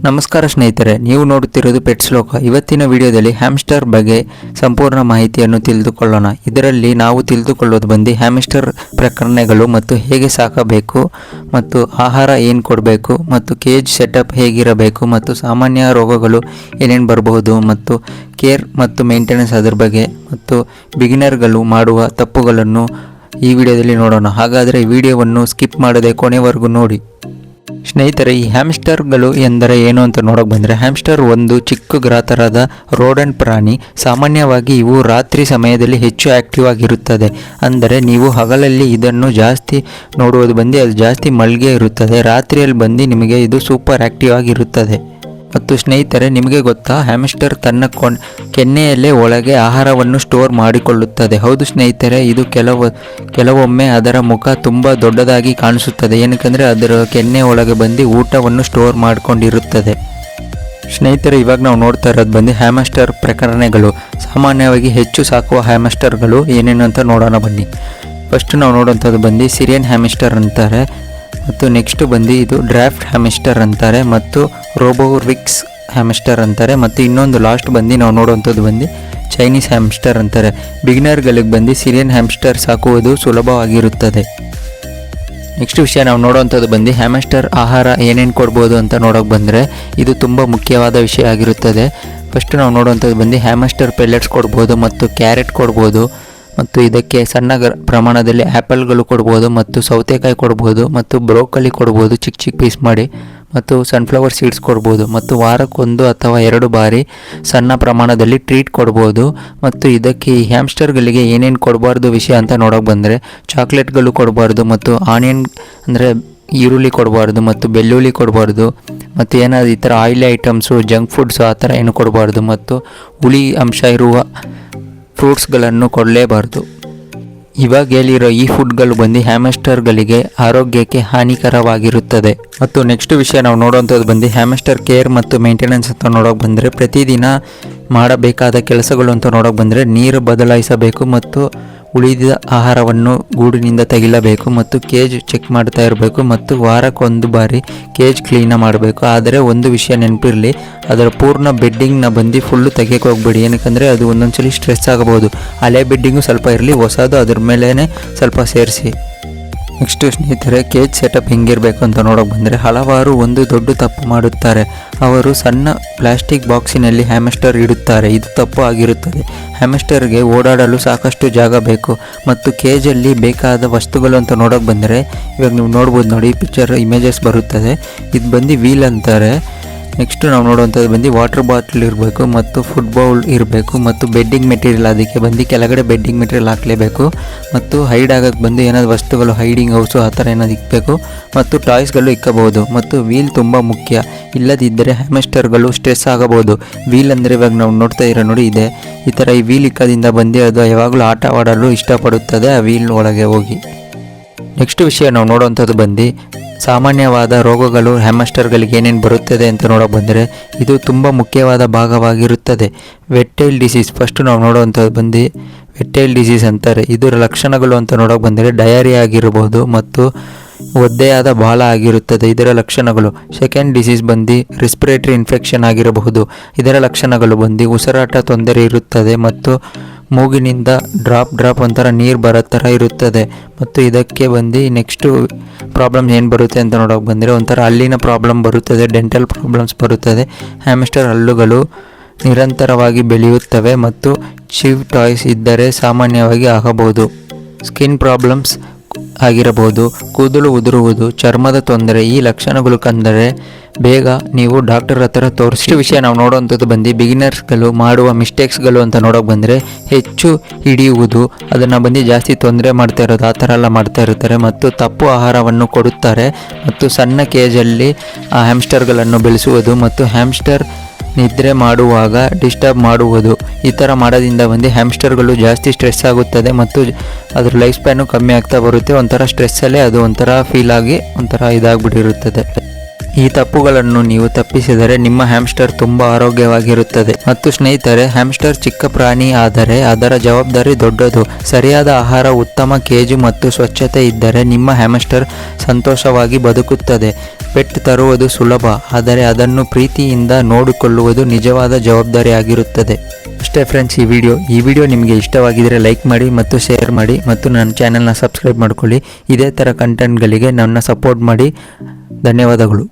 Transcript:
ನಮಸ್ಕಾರ ಸ್ನೇಹಿತರೆ, ನೀವು ನೋಡುತ್ತಿರುವುದು ಪೆಟ್ಸ್ ಲೋಕ. ಇವತ್ತಿನ ವಿಡಿಯೋದಲ್ಲಿ ಹ್ಯಾಮ್ಸ್ಟರ್ ಬಗ್ಗೆ ಸಂಪೂರ್ಣ ಮಾಹಿತಿಯನ್ನು ತಿಳಿದುಕೊಳ್ಳೋಣ. ಇದರಲ್ಲಿ ನಾವು ತಿಳಿದುಕೊಳ್ಳೋದು ಬಂದು ಹ್ಯಾಮ್ಸ್ಟರ್ ಪ್ರಕರಣಗಳು ಮತ್ತು ಹೇಗೆ ಸಾಕಬೇಕು ಮತ್ತು ಆಹಾರ ಏನು ಕೊಡಬೇಕು ಮತ್ತು ಕೇಜ್ ಸೆಟಪ್ ಹೇಗಿರಬೇಕು ಮತ್ತು ಸಾಮಾನ್ಯ ರೋಗಗಳು ಏನೇನು ಬರಬಹುದು ಮತ್ತು ಕೇರ್ ಮತ್ತು ಮೇಂಟೆನೆನ್ಸ್ ಅದರ ಬಗ್ಗೆ ಮತ್ತು ಬಿಗಿನರ್ಗಳು ಮಾಡುವ ತಪ್ಪುಗಳನ್ನು ಈ ವಿಡಿಯೋದಲ್ಲಿ ನೋಡೋಣ. ಹಾಗಾದರೆ ಈ ವಿಡಿಯೋವನ್ನು ಸ್ಕಿಪ್ ಮಾಡದೆ ಕೊನೆವರೆಗೂ ನೋಡಿ. ಸ್ನೇಹಿತರೆ, ಈ ಹ್ಯಾಮ್ಸ್ಟರ್ಗಳು ಎಂದರೆ ಏನು ಅಂತ ನೋಡೋಕೆ ಬಂದರೆ, ಹ್ಯಾಮ್ಸ್ಟರ್ ಒಂದು ಚಿಕ್ಕ ಗಾತ್ರದ ರೋಡೆಂಟ್ ಪ್ರಾಣಿ. ಸಾಮಾನ್ಯವಾಗಿ ಇವು ರಾತ್ರಿ ಸಮಯದಲ್ಲಿ ಹೆಚ್ಚು ಆಕ್ಟಿವ್ ಆಗಿರುತ್ತದೆ. ಅಂದರೆ ನೀವು ಹಗಲಲ್ಲಿ ಇದನ್ನು ಜಾಸ್ತಿ ನೋಡುವುದು ಬಂದು ಅದು ಜಾಸ್ತಿ ಮಲ್ಗೆ ಇರುತ್ತದೆ. ರಾತ್ರಿಯಲ್ಲಿ ಬಂದು ನಿಮಗೆ ಇದು ಸೂಪರ್ ಆಕ್ಟಿವ್ ಆಗಿರುತ್ತದೆ. ಮತ್ತು ಸ್ನೇಹಿತರೆ, ನಿಮಗೆ ಗೊತ್ತಾ, ಹ್ಯಾಮ್ಸ್ಟರ್ ತನ್ನ ಕೆನ್ನೆಯಲ್ಲೇ ಒಳಗೆ ಆಹಾರವನ್ನು ಸ್ಟೋರ್ ಮಾಡಿಕೊಳ್ಳುತ್ತದೆ. ಹೌದು ಸ್ನೇಹಿತರೆ, ಇದು ಕೆಲವೊಮ್ಮೆ ಅದರ ಮುಖ ತುಂಬ ದೊಡ್ಡದಾಗಿ ಕಾಣಿಸುತ್ತದೆ. ಏನಕ್ಕೆಂದರೆ ಅದರ ಕೆನ್ನೆ ಒಳಗೆ ಬಂದು ಊಟವನ್ನು ಸ್ಟೋರ್ ಮಾಡಿಕೊಂಡಿರುತ್ತದೆ. ಸ್ನೇಹಿತರೆ, ಇವಾಗ ನಾವು ನೋಡ್ತಾ ಇರೋದು ಬಂದು ಹ್ಯಾಮ್ಸ್ಟರ್ ಪ್ರಕರಣಗಳು. ಸಾಮಾನ್ಯವಾಗಿ ಹೆಚ್ಚು ಸಾಕುವ ಹ್ಯಾಮ್ಸ್ಟರ್ಗಳು ಏನೇನು ಅಂತ ನೋಡೋಣ ಬನ್ನಿ. ಫಸ್ಟ್ ನಾವು ನೋಡುವಂಥದ್ದು ಬಂದು ಸಿರಿಯನ್ ಹ್ಯಾಮ್ಸ್ಟರ್ ಅಂತಾರೆ, ಮತ್ತು ನೆಕ್ಸ್ಟ್ ಬಂದು ಇದು ಡ್ರಾಫ್ಟ್ ಹ್ಯಾಮ್ಸ್ಟರ್ ಅಂತಾರೆ, ಮತ್ತು ರೋಬೋರಿಕ್ಸ್ ಹ್ಯಾಮ್ಸ್ಟರ್ ಅಂತಾರೆ, ಮತ್ತು ಇನ್ನೊಂದು ಲಾಸ್ಟ್ ಬಂದು ನಾವು ನೋಡುವಂಥದ್ದು ಬಂದು ಚೈನೀಸ್ ಹ್ಯಾಮ್ಸ್ಟರ್ ಅಂತಾರೆ. ಬಿಗಿನರ್ಗಳಿಗೆ ಬಂದು ಸಿರಿಯನ್ ಹ್ಯಾಮ್ಸ್ಟರ್ ಸಾಕುವುದು ಸುಲಭವಾಗಿರುತ್ತದೆ. ನೆಕ್ಸ್ಟ್ ವಿಷಯ ನಾವು ನೋಡುವಂಥದ್ದು ಬಂದು ಹ್ಯಾಮ್ಸ್ಟರ್ ಆಹಾರ ಏನೇನು ಕೊಡ್ಬೋದು ಅಂತ ನೋಡೋಕೆ ಬಂದರೆ ಇದು ತುಂಬ ಮುಖ್ಯವಾದ ವಿಷಯ ಆಗಿರುತ್ತದೆ. ಫಸ್ಟ್ ನಾವು ನೋಡುವಂಥದ್ದು ಬಂದು ಹ್ಯಾಮ್ಸ್ಟರ್ ಪೆಲೆಟ್ಸ್ ಕೊಡ್ಬೋದು ಮತ್ತು ಕ್ಯಾರೆಟ್ ಕೊಡ್ಬೋದು, ಮತ್ತು ಇದಕ್ಕೆ ಸಣ್ಣ ಪ್ರಮಾಣದಲ್ಲಿ ಆ್ಯಪಲ್ಗಳು ಕೊಡ್ಬೋದು, ಮತ್ತು ಸೌತೆಕಾಯಿ ಕೊಡ್ಬೋದು, ಮತ್ತು ಬ್ರೋಕಲಿ ಕೊಡ್ಬೋದು ಚಿಕ್ಕ ಚಿಕ್ಕ ಪೀಸ್ ಮಾಡಿ, ಮತ್ತು ಸನ್ಫ್ಲವರ್ ಸೀಡ್ಸ್ ಕೊಡ್ಬೋದು, ಮತ್ತು ವಾರಕ್ಕೊಂದು ಅಥವಾ 2 ಬಾರಿ ಸಣ್ಣ ಪ್ರಮಾಣದಲ್ಲಿ ಟ್ರೀಟ್ ಕೊಡ್ಬೋದು. ಮತ್ತು ಇದಕ್ಕೆ ಈ ಹ್ಯಾಮ್ಸ್ಟರ್ಗಳಿಗೆ ಏನೇನು ಕೊಡಬಾರ್ದು ವಿಷಯ ಅಂತ ನೋಡೋಕೆ ಬಂದರೆ, ಚಾಕ್ಲೇಟ್ಗಳು ಕೊಡಬಾರ್ದು, ಮತ್ತು ಆನಿಯನ್ ಅಂದರೆ ಈರುಳ್ಳಿ ಕೊಡಬಾರ್ದು, ಮತ್ತು ಬೆಳ್ಳುಳ್ಳಿ ಕೊಡಬಾರ್ದು, ಮತ್ತು ಏನಾದರೂ ಈ ಥರ ಆಯಿಲಿ ಐಟಮ್ಸು, ಜಂಕ್ ಫುಡ್ಸು ಆ ಥರ ಏನು ಕೊಡಬಾರ್ದು, ಮತ್ತು ಹುಳಿ ಅಂಶ ಇರುವ ಫ್ರೂಟ್ಸ್ಗಳನ್ನು ಕೊಡಲೇಬಾರ್ದು. ಇವಾಗ ಹೇಳಿರೋ ಈ ಫುಡ್ಗಳು ಬಂದು ಹ್ಯಾಮ್ಸ್ಟರ್ಗಳಿಗೆ ಆರೋಗ್ಯಕ್ಕೆ ಹಾನಿಕರವಾಗಿರುತ್ತದೆ. ಮತ್ತು ನೆಕ್ಸ್ಟ್ ವಿಷಯ ನಾವು ನೋಡುವಂಥದ್ದು ಬಂದು ಹ್ಯಾಮ್ಸ್ಟರ್ ಕೇರ್ ಮತ್ತು ಮೇಂಟೆನೆನ್ಸ್ ಅಂತ ನೋಡೋಕೆ ಬಂದರೆ, ಪ್ರತಿದಿನ ಮಾಡಬೇಕಾದ ಕೆಲಸಗಳು ಅಂತ ನೋಡೋಕೆ ಬಂದರೆ ನೀರು ಬದಲಾಯಿಸಬೇಕು, ಮತ್ತು ಉಳಿದ ಆಹಾರವನ್ನು ಗೂಡಿನಿಂದ ತೆಗಿಲಬೇಕು, ಮತ್ತು ಕೇಜ್ ಚೆಕ್ ಮಾಡ್ತಾ ಇರಬೇಕು, ಮತ್ತು ವಾರಕ್ಕೊಂದು ಬಾರಿ ಕೇಜ್ ಕ್ಲೀನ ಮಾಡಬೇಕು. ಆದರೆ ಒಂದು ವಿಷಯ ನೆನಪಿರಲಿ, ಅದರ ಪೂರ್ಣ ಬೆಡ್ಡಿಂಗ್ನ ಬಂದು ಫುಲ್ಲು ತೆಗಿಯೋಕೆ ಹೋಗ್ಬೇಡಿ. ಏನಕ್ಕೆ ಅದು ಒಂದೊಂದ್ಸಲಿ ಸ್ಟ್ರೆಸ್ ಆಗಬಹುದು. ಹಳೆ ಬೆಡ್ಡಿಂಗು ಸ್ವಲ್ಪ ಇರಲಿ, ಹೊಸದು ಅದ್ರ ಮೇಲೇ ಸ್ವಲ್ಪ ಸೇರಿಸಿ. ನೆಕ್ಸ್ಟ್ ಸ್ನೇಹಿತರೆ, ಕೇಜ್ ಸೆಟಪ್ ಹೆಂಗಿರಬೇಕು ಅಂತ ನೋಡೋಕೆ ಬಂದರೆ, ಹಲವಾರು ಒಂದು ದೊಡ್ಡ ತಪ್ಪು ಮಾಡುತ್ತಾರೆ. ಅವರು ಸಣ್ಣ ಪ್ಲಾಸ್ಟಿಕ್ ಬಾಕ್ಸಿನಲ್ಲಿ ಹ್ಯಾಮ್ಸ್ಟರ್ ಇಡುತ್ತಾರೆ. ಇದು ತಪ್ಪು ಆಗಿರುತ್ತದೆ. ಹ್ಯಾಮ್ಸ್ಟರ್ಗೆ ಓಡಾಡಲು ಸಾಕಷ್ಟು ಜಾಗ ಬೇಕು, ಮತ್ತು ಕೇಜಲ್ಲಿ ಬೇಕಾದ ವಸ್ತುಗಳು ಅಂತ ನೋಡೋಕೆ ಬಂದರೆ, ಇವಾಗ ನೀವು ನೋಡ್ಬೋದು ನೋಡಿ, ಪಿಕ್ಚರ್ ಇಮೇಜಸ್ ಬರುತ್ತದೆ. ಇದು ಬಂದು ವೀಲ್ ಅಂತಾರೆ. ನೆಕ್ಸ್ಟ್ ನಾವು ನೋಡುವಂಥದ್ದು ಬಂದು ವಾಟರ್ ಬಾಟ್ಲ್ ಇರಬೇಕು, ಮತ್ತು ಫುಡ್ ಬೌಲ್ ಇರಬೇಕು, ಮತ್ತು ಬೆಡ್ಡಿಂಗ್ ಮೆಟೀರಿಯಲ್, ಅದಕ್ಕೆ ಬಂದು ಕೆಳಗಡೆ ಬೆಡ್ಡಿಂಗ್ ಮೆಟೀರಿಯಲ್ ಹಾಕಲೇಬೇಕು, ಮತ್ತು ಹೈಡ್ ಆಗೋಕ್ಕೆ ಬಂದು ಏನಾದ್ರು ವಸ್ತುಗಳು ಹೈಡಿಂಗ್ ಹೌಸು ಆ ಥರ ಏನಾದ್ರು ಇಕ್ಕಬೇಕು, ಮತ್ತು ಟಾಯ್ಸ್ಗಳು ಇಕ್ಕಬಹುದು. ಮತ್ತು ವೀಲ್ ತುಂಬ ಮುಖ್ಯ. ಇಲ್ಲದಿದ್ದರೆ ಹ್ಯಾಮ್ಸ್ಟರ್ಗಳು ಸ್ಟ್ರೆಸ್ ಆಗಬಹುದು. ವೀಲ್ ಅಂದರೆ ಇವಾಗ ನಾವು ನೋಡ್ತಾ ಇರೋ ನೋಡಿ ಇದೆ, ಈ ಥರ ಈ ವೀಲ್ ಇಕ್ಕದಿಂದ ಬಂದು ಅದು ಯಾವಾಗಲೂ ಆಟ ಆಡಲು ಇಷ್ಟಪಡುತ್ತದೆ ಆ ವೀಲ್ ಒಳಗೆ ಹೋಗಿ. ನೆಕ್ಸ್ಟ್ ವಿಷಯ ನಾವು ನೋಡುವಂಥದ್ದು ಬಂದು ಸಾಮಾನ್ಯವಾದ ರೋಗಗಳು ಹ್ಯಾಮ್ಸ್ಟರ್ಗಳಿಗೆ ಏನೇನು ಬರುತ್ತದೆ ಅಂತ ನೋಡೋಕೆ ಬಂದರೆ, ಇದು ತುಂಬ ಮುಖ್ಯವಾದ ಭಾಗವಾಗಿರುತ್ತದೆ. ವೆಟ್ಟೈಲ್ ಡಿಸೀಸ್ ಫಸ್ಟ್ ನಾವು ನೋಡುವಂಥದ್ದು ಬಂದು ವೆಟ್ಟೈಲ್ ಡಿಸೀಸ್ ಅಂತಾರೆ. ಇದರ ಲಕ್ಷಣಗಳು ಅಂತ ನೋಡೋಕೆ ಬಂದರೆ ಡಯರಿಯಾ ಆಗಿರಬಹುದು, ಮತ್ತು ಒದ್ದೆಯಾದ ಬಾಲ ಆಗಿರುತ್ತದೆ ಇದರ ಲಕ್ಷಣಗಳು. ಸೆಕೆಂಡ್ ಡಿಸೀಸ್ ಬಂದು ರೆಸ್ಪಿರೇಟರಿ ಇನ್ಫೆಕ್ಷನ್ ಆಗಿರಬಹುದು. ಇದರ ಲಕ್ಷಣಗಳು ಬಂದು ಉಸಿರಾಟ ತೊಂದರೆ ಇರುತ್ತದೆ, ಮತ್ತು ಮೂಗಿನಿಂದ ಡ್ರಾಪ್ ಒಂಥರ ನೀರು ಬರೋ ಥರ ಇರುತ್ತದೆ. ಮತ್ತು ಇದಕ್ಕೆ ಬಂದು ನೆಕ್ಸ್ಟು ಪ್ರಾಬ್ಲಮ್ ಏನು ಬರುತ್ತೆ ಅಂತ ನೋಡೋಕೆ ಬಂದರೆ, ಒಂಥರ ಹಲ್ಲಿನ ಪ್ರಾಬ್ಲಮ್ ಬರುತ್ತದೆ, ಡೆಂಟಲ್ ಪ್ರಾಬ್ಲಮ್ಸ್ ಬರುತ್ತದೆ. ಹ್ಯಾಮ್ಸ್ಟರ್ ಹಲ್ಲುಗಳು ನಿರಂತರವಾಗಿ ಬೆಳೆಯುತ್ತವೆ, ಮತ್ತು ಚಿವ್ ಟಾಯ್ಸ್ ಇದ್ದರೆ ಸಾಮಾನ್ಯವಾಗಿ ಆಗಬಹುದು. ಸ್ಕಿನ್ ಪ್ರಾಬ್ಲಮ್ಸ್ ಆಗಿರಬಹುದು, ಕೂದಲು ಉದುರುವುದು, ಚರ್ಮದ ತೊಂದರೆ. ಈ ಲಕ್ಷಣಗಳು ಕಂಡರೆ ಬೇಗ ನೀವು ಡಾಕ್ಟರ್ ಹತ್ರ ತೋರಿಸಿ. ವಿಷಯ ನಾವು ನೋಡುವಂಥದ್ದು ಬಂದು ಬಿಗಿನರ್ಸ್ಗಳು ಮಾಡುವ ಮಿಸ್ಟೇಕ್ಸ್ಗಳು ಅಂತ ನೋಡೋಕೆ ಬಂದರೆ, ಹೆಚ್ಚು ಹಿಡಿಯುವುದು, ಅದನ್ನು ಬಂದು ಜಾಸ್ತಿ ತೊಂದರೆ ಮಾಡ್ತಾ ಇರೋದು, ಆ ಥರ ಎಲ್ಲ ಮಾಡ್ತಾ ಇರ್ತಾರೆ, ಮತ್ತು ತಪ್ಪು ಆಹಾರವನ್ನು ಕೊಡುತ್ತಾರೆ, ಮತ್ತು ಸಣ್ಣ ಕೇಜಲ್ಲಿ ಆ ಹ್ಯಾಮ್ಸ್ಟರ್ಗಳನ್ನು ಬೆಳೆಸುವುದು, ಮತ್ತು ಹ್ಯಾಮ್ಸ್ಟರ್ ನಿದ್ರೆ ಮಾಡುವಾಗ ಡಿಸ್ಟರ್ಬ್ ಮಾಡುವುದು. ಈ ಥರ ಮಾಡೋದ್ರಿಂದ ಬಂದು ಹ್ಯಾಮ್ಸ್ಟರ್ಗಳು ಜಾಸ್ತಿ ಸ್ಟ್ರೆಸ್ ಆಗುತ್ತದೆ, ಮತ್ತು ಅದ್ರ ಲೈಫ್ ಸ್ಪ್ಯಾನು ಕಮ್ಮಿ ಆಗ್ತಾ ಬರುತ್ತೆ. ಒಂಥರ ಸ್ಟ್ರೆಸ್ಸಲ್ಲೇ ಅದು ಒಂಥರ ಫೀಲ್ ಆಗಿ ಒಂಥರ ಇದಾಗ್ಬಿಟ್ಟಿರುತ್ತದೆ. ಈ ತಪ್ಪುಗಳನ್ನು ನೀವು ತಪ್ಪಿಸಿದರೆ ನಿಮ್ಮ ಹ್ಯಾಮ್ಸ್ಟರ್ ತುಂಬಾ ಆರೋಗ್ಯವಾಗಿರುತ್ತದೆ. ಮತ್ತು ಸ್ನೇಹಿತರೆ, ಹ್ಯಾಮ್ಸ್ಟರ್ ಚಿಕ್ಕ ಪ್ರಾಣಿ ಆದರೆ ಅದರ ಜವಾಬ್ದಾರಿ ದೊಡ್ಡದು. ಸರಿಯಾದ ಆಹಾರ, ಉತ್ತಮ ಕೇಜು ಮತ್ತು ಸ್ವಚ್ಛತೆ ಇದ್ದರೆ ನಿಮ್ಮ ಹ್ಯಾಮ್ಸ್ಟರ್ ಸಂತೋಷವಾಗಿ ಬದುಕುತ್ತದೆ. ಪೆಟ್ ತರುವುದು ಸುಲಭ, ಆದರೆ ಅದನ್ನು ಪ್ರೀತಿಯಿಂದ ನೋಡಿಕೊಳ್ಳುವುದು ನಿಜವಾದ ಜವಾಬ್ದಾರಿಯಾಗಿರುತ್ತದೆ. ಅಷ್ಟೇ ಫ್ರೆಂಡ್ಸ್, ಈ ವಿಡಿಯೋ ನಿಮಗೆ ಇಷ್ಟವಾಗಿದ್ದರೆ ಲೈಕ್ ಮಾಡಿ ಮತ್ತು ಶೇರ್ ಮಾಡಿ ಮತ್ತು ನನ್ನ ಚಾನೆಲ್ನ ಸಬ್ಸ್ಕ್ರೈಬ್ ಮಾಡ್ಕೊಳ್ಳಿ. ಇದೇ ಥರ ಕಂಟೆಂಟ್ಗಳಿಗೆ ನನ್ನ ಸಪೋರ್ಟ್ ಮಾಡಿ. ಧನ್ಯವಾದಗಳು.